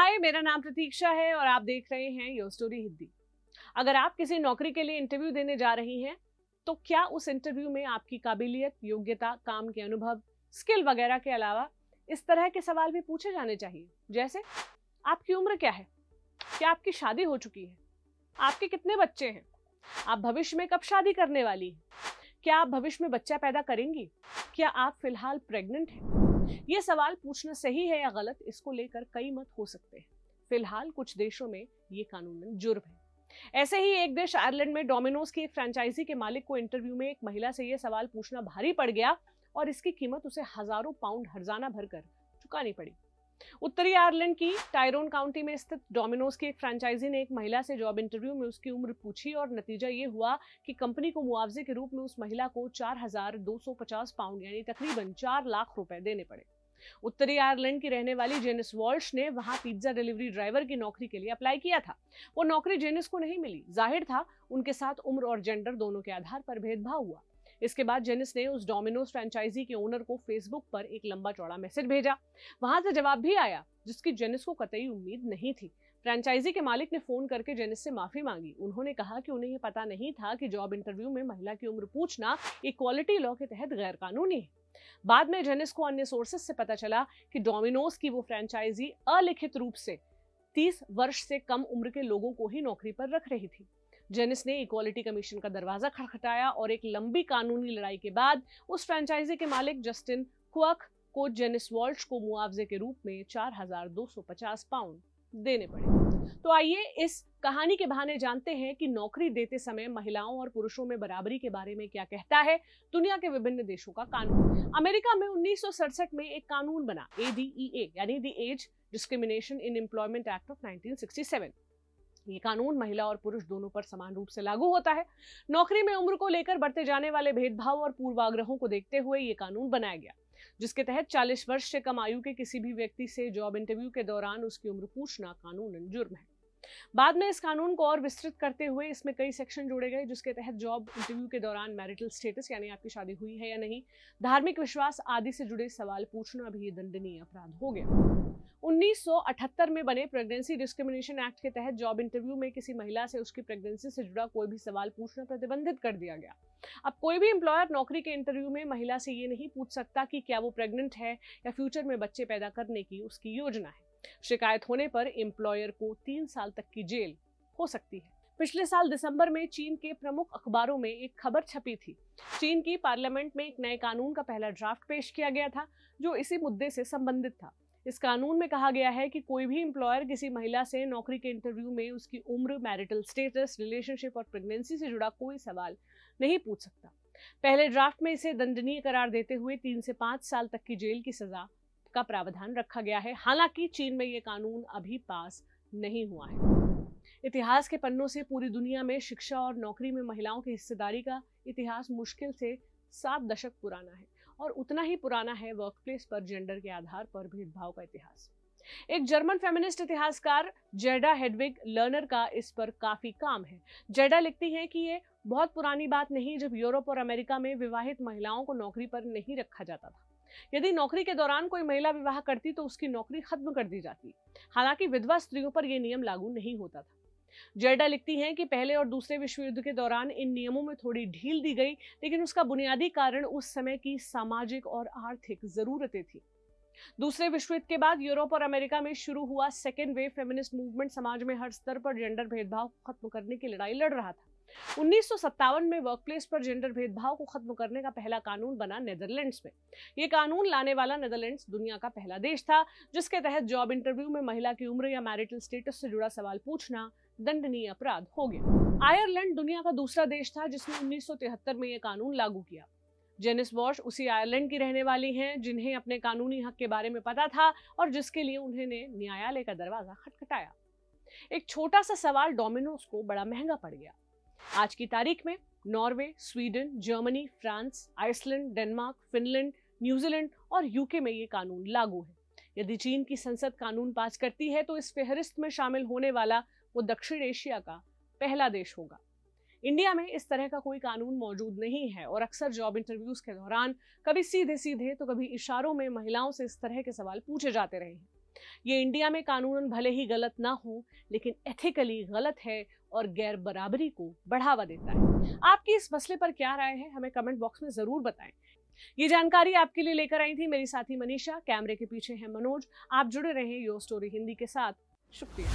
हाय, मेरा नाम प्रतीक्षा है और आप देख रहे हैं योर स्टोरी हिंदी। अगर आप किसी नौकरी के लिए इंटरव्यू देने जा रही हैं, तो क्या उस इंटरव्यू में आपकी काबिलियत, योग्यता, काम के अनुभव, स्किल वगैरह के अलावा इस तरह के सवाल भी पूछे जाने चाहिए, जैसे आपकी उम्र क्या है, क्या आपकी शादी हो चुकी है, आपके कितने बच्चे हैं, आप भविष्य में कब शादी करने वाली हैं, क्या आप भविष्य में बच्चा पैदा करेंगी, क्या आप फिलहाल प्रेग्नेंट हैं। ये सवाल पूछना सही है या गलत, इसको लेकर कई मत हो सकते हैं। फिलहाल कुछ देशों में ये कानूनन जुर्म है। ऐसे ही एक देश आयरलैंड में डोमिनोज की एक फ्रेंचाइजी के मालिक को इंटरव्यू में एक महिला से यह सवाल पूछना भारी पड़ गया और इसकी कीमत उसे हजारों पाउंड हर्जाना भरकर चुकानी पड़ी। उत्तरी आयरलैंड की टायरोन काउंटी में स्थित डोमिनोज की एक फ्रेंचाइजी ने एक महिला से जॉब इंटरव्यू में उसकी उम्र पूछी और नतीजा ये हुआ कि कंपनी को मुआवजे के रूप में उस महिला को 4,250 पाउंड यानी तकरीबन 4 लाख रुपए देने पड़े। उत्तरी आयरलैंड की रहने वाली जेनिस वॉल्श ने वहां पिज्जा डिलीवरी ड्राइवर की नौकरी के लिए अप्लाई किया था। वो नौकरी जेनिस को नहीं मिली। जाहिर था उनके साथ उम्र और जेंडर दोनों के आधार पर भेदभाव हुआ। इसके बाद जेनिस ने उस डोमिनोज फ्रेंचाइजी के ओनर को फेसबुक पर एक लंबा चौड़ा मैसेज भेजा। वहां से जवाब भी आया जिसकी जेनिस को कतई उम्मीद नहीं थी। फ्रेंचाइजी के मालिक ने फोन करके जेनिस से माफी मांगी। उन्होंने कहा कि उन्हें यह पता नहीं था कि जॉब इंटरव्यू में महिला की उम्र पूछना इक्वालिटी लॉ के तहत गैर कानूनी है। बाद में जेनिस को अन्य सोर्सेस से पता चला कि डोमिनोज की वो फ्रेंचाइजी अलिखित रूप से 30 वर्ष से कम उम्र के लोगों को ही नौकरी पर रख रही थी। जेनिस ने इक्वालिटी कमीशन का दरवाजा खटखटाया और एक लंबी कानूनी लड़ाई के बाद उस फ्रेंचाइजी के मालिक जस्टिन क्वर्क को जेनिस वॉल्श को मुआवजे के रूप में 4,250 पाउंड देने पड़े। तो आइए इस कहानी के बहाने जानते हैं कि नौकरी देते समय महिलाओं और पुरुषों में बराबरी के बारे में क्या कहता है दुनिया के विभिन्न देशों का कानून। अमेरिका में 1967 में एक कानून बना, ADEA यानी the age discrimination in employment act of 1967। ये कानून महिला और पुरुष दोनों पर समान रूप से लागू होता है। नौकरी में उम्र को लेकर बढ़ते जाने वाले भेदभाव और पूर्वाग्रहों को देखते हुए ये कानून बनाया गया, जिसके तहत 40 वर्ष से कम आयु के किसी भी व्यक्ति से जॉब इंटरव्यू के दौरान उसकी उम्र पूछना कानूनन जुर्म है। बाद में इस कानून को और विस्तृत करते हुए इसमें कई सेक्शन जोड़े गए, जिसके तहत जॉब इंटरव्यू के दौरान मैरिटल स्टेटस यानी आपकी शादी हुई है या नहीं, धार्मिक विश्वास आदि से जुड़े सवाल पूछना भी दंडनीय अपराध हो गया। 1978 में बने प्रेगनेंसी डिस्क्रिमिनेशन एक्ट के तहत जॉब इंटरव्यू में किसी महिला से उसकी प्रेगनेंसी से जुड़ा कोई भी सवाल पूछना प्रतिबंधित कर दिया गया। अब कोई भी एम्प्लॉयर नौकरी के इंटरव्यू में महिला से ये नहीं पूछ सकता कि क्या वो प्रेग्नेंट है या फ्यूचर में बच्चे पैदा करने की उसकी योजना है। शिकायत होने पर एम्प्लॉयर को 3 साल तक की जेल हो सकती है। पिछले साल दिसंबर में चीन के प्रमुख अखबारों में एक खबर छपी थी। चीन की पार्लियामेंट में एक नए कानून का पहला ड्राफ्ट पेश किया गया था जो इसी मुद्दे से संबंधित था। इस कानून में कहा गया है कि कोई भी एम्प्लॉयर किसी महिला से नौकरी के इंटरव्यू में उसकी उम्र, मैरिटल स्टेटस, रिलेशनशिप और प्रेगनेंसी से जुड़ा कोई सवाल नहीं पूछ सकता। पहले ड्राफ्ट में इसे दंडनीय करार देते हुए 3 से 5 साल तक की जेल की सजा का प्रावधान रखा गया है। हालांकि चीन में ये कानून अभी पास नहीं हुआ है। इतिहास के पन्नों से पूरी दुनिया में शिक्षा और नौकरी में महिलाओं की हिस्सेदारी का इतिहास मुश्किल से 7 दशक पुराना है और उतना ही पुराना है वर्कप्लेस पर जेंडर के आधार पर भेदभाव का इतिहास। एक जर्मन फेमिनिस्ट इतिहासकार जेडा हेडविग लर्नर का इस पर काफी काम है। जेडा लिखती हैं कि ये बहुत पुरानी बात नहीं जब यूरोप और अमेरिका में विवाहित महिलाओं को नौकरी पर नहीं रखा जाता था। यदि नौकरी के दौरान कोई महिला विवाह करती तो उसकी नौकरी खत्म कर दी जाती। हालांकि विधवा स्त्रियों पर यह नियम लागू नहीं होता था। जेडा लिखती हैं कि पहले और दूसरे विश्व युद्ध के दौरान इन नियमों में थोड़ी ढील दी गई, लेकिन उसका बुनियादी कारण उस समय की सामाजिक और आर्थिक जरूरतें थी। दूसरे विश्व युद्ध के बाद यूरोप और अमेरिका में शुरू हुआ सेकेंड वेव फेमिनिस्ट मूवमेंट समाज में हर स्तर पर जेंडर भेदभाव को खत्म करने की लड़ाई लड़ रहा था। 1957 में वर्कप्लेस पर जेंडर भेदभाव को खत्म करने का पहला कानून बना नेदरलैंड्स में। यह कानून लाने वाला नेदरलैंड्स दुनिया का पहला देश था जिसके तहत जॉब इंटरव्यू में महिला की उम्र या मैरिटल स्टेटस से जुड़ा सवाल पूछना दंडनीय अपराध हो गया। आयरलैंड दुनिया का दूसरा देश था जिसने 1973 में यह कानून लागू किया। जेनिस वॉल्श उसी आयरलैंड की रहने वाली हैं जिन्हें अपने कानूनी हक के बारे में पता था और जिसके लिए उन्होंने न्यायालय का दरवाजा खटखटाया। एक छोटा सा सवाल डोमिनोज को बड़ा महंगा पड़ गया। आज की तारीख में Norway, Sweden, Germany, France, Iceland, Denmark, Finland, New Zealand और यूके में ये कानून लागू है। यदि चीन की संसद कानून पास करती है तो इस फहरिस्त में शामिल होने वाला वो दक्षिण एशिया का पहला देश होगा। इंडिया में इस तरह का कोई कानून मौजूद नहीं है और अक्सर जॉब इंटरव्यूज के दौरान कभी सीधे सीधे तो कभी इशारों में महिलाओं से इस तरह के सवाल पूछे जाते रहे हैं। ये इंडिया में कानूनन भले ही गलत ना हो, लेकिन एथिकली गलत है और गैर बराबरी को बढ़ावा देता है। आपकी इस मसले पर क्या राय है, हमें कमेंट बॉक्स में जरूर बताएं। ये जानकारी आपके लिए लेकर आई थी मेरी साथी मनीषा। कैमरे के पीछे है मनोज। आप जुड़े रहें योर स्टोरी हिंदी के साथ। शुक्रिया।